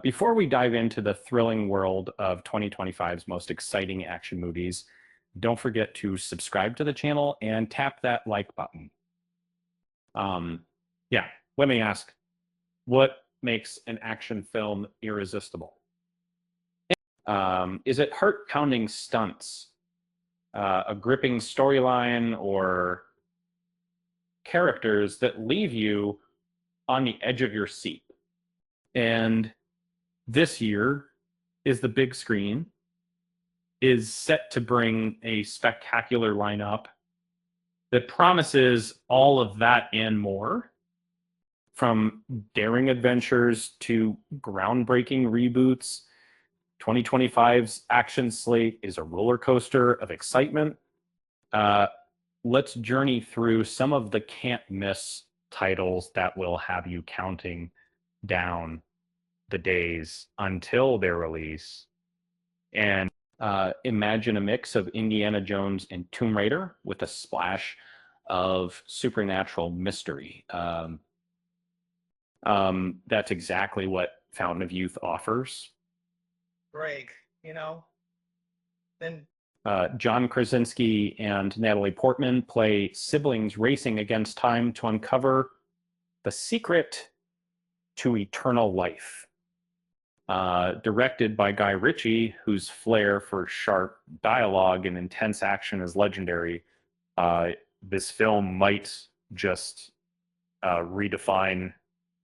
Before we dive into the thrilling world of 2025's most exciting action movies, don't forget to subscribe to the channel and tap that like button. Um, yeah, let me ask, what makes an action film irresistible? Is it heart-pounding stunts, a gripping storyline, or characters that leave you on the edge of your seat? And this year is the big screen is set to bring a spectacular lineup that promises all of that and more, from daring adventures to groundbreaking reboots. 2025's action slate is a roller coaster of excitement. Uh, let's journey through some of the can't miss titles that will have you counting down the days until their release. And imagine a mix of Indiana Jones and Tomb Raider with a splash of supernatural mystery. That's exactly what Fountain of Youth offers. Greg, you know, then John Krasinski and Natalie Portman play siblings racing against time to uncover the secret to eternal life. Directed by Guy Ritchie, whose flair for sharp dialogue and intense action is legendary, uh, this film might just redefine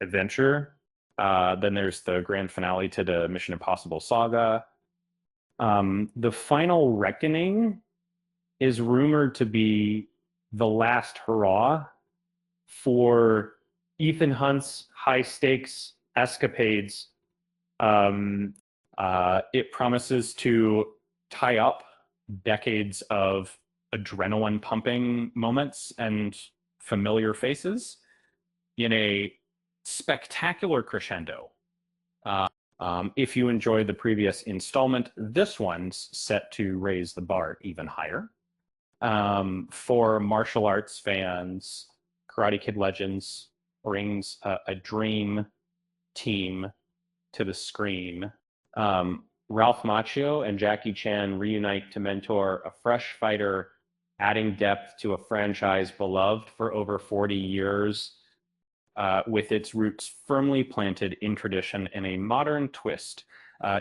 adventure. Then there's the grand finale to the Mission Impossible saga. The Final Reckoning is rumored to be the last hurrah for Ethan Hunt's high stakes escapades. It promises to tie up decades of adrenaline pumping moments and familiar faces in a spectacular crescendo. Uh, if you enjoyed the previous installment, this one's set to raise the bar even higher. For martial arts fans, Karate Kid Legends brings a dream team to the screen. Ralph Macchio and Jackie Chan reunite to mentor a fresh fighter, adding depth to a franchise beloved for over 40 years, with its roots firmly planted in tradition and a modern twist.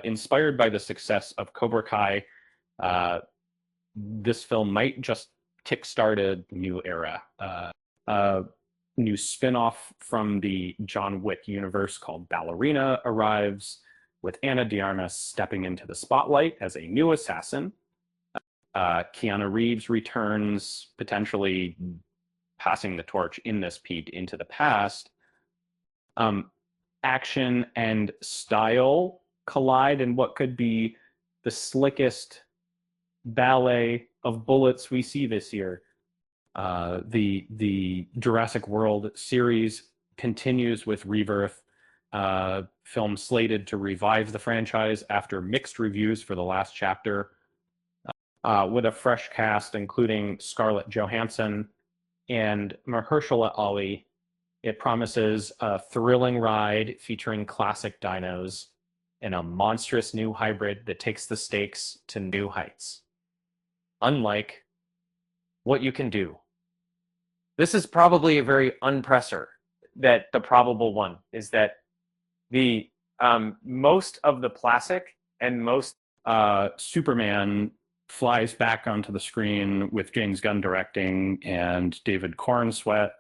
Inspired by the success of Cobra Kai, uh, this film might just kickstart a new era. A new spin-off from the John Wick universe called Ballerina arrives, with Ana de Armas stepping into the spotlight as a new assassin. Keanu Reeves returns, potentially passing the torch in this peek into the past. Um, Action and style collide in what could be the slickest ballet of bullets we see this year. The Jurassic World series continues with Rebirth, film slated to revive the franchise after mixed reviews for the last chapter, with a fresh cast including Scarlett Johansson and Mahershala Ali. It promises a thrilling ride featuring classic dinos and a monstrous new hybrid that takes the stakes to new heights. Unlike what you can do. This is probably a very unpresser. That the probable one is that the most of the classic and most Superman flies back onto the screen with James Gunn directing and David Cornsweet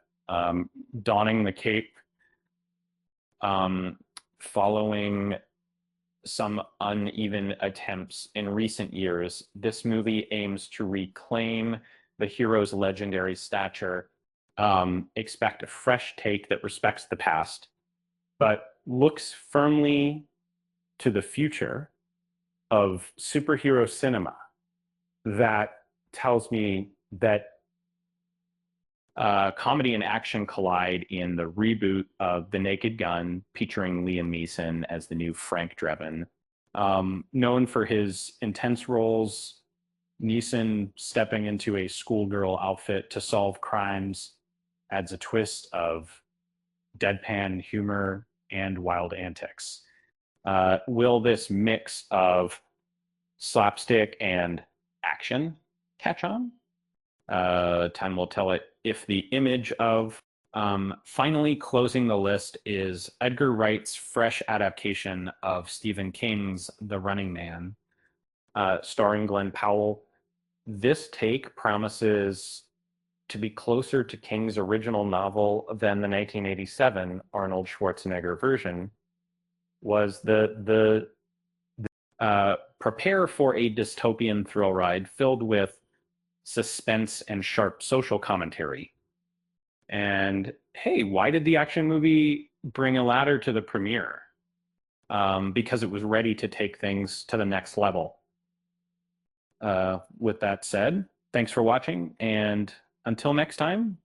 donning the cape, following some uneven attempts in recent years. This movie aims to reclaim the hero's legendary stature. Expect a fresh take that respects the past, but looks firmly to the future of superhero cinema. That tells me that comedy and action collide in the reboot of The Naked Gun, featuring Liam Neeson as the new Frank Drebin. Known for his intense roles, Neeson stepping into a schoolgirl outfit to solve crimes adds a twist of deadpan humor and wild antics. Will this mix of slapstick and action catch on? Time will tell it. If the image of finally closing the list is Edgar Wright's fresh adaptation of Stephen King's The Running Man, starring Glenn Powell. This take promises to be closer to King's original novel than the 1987 Arnold Schwarzenegger version was. Prepare for a dystopian thrill ride filled with suspense and sharp social commentary. And hey, why did the action movie bring a ladder to the premiere? Because it was ready to take things to the next level. With that said, thanks for watching, and until next time,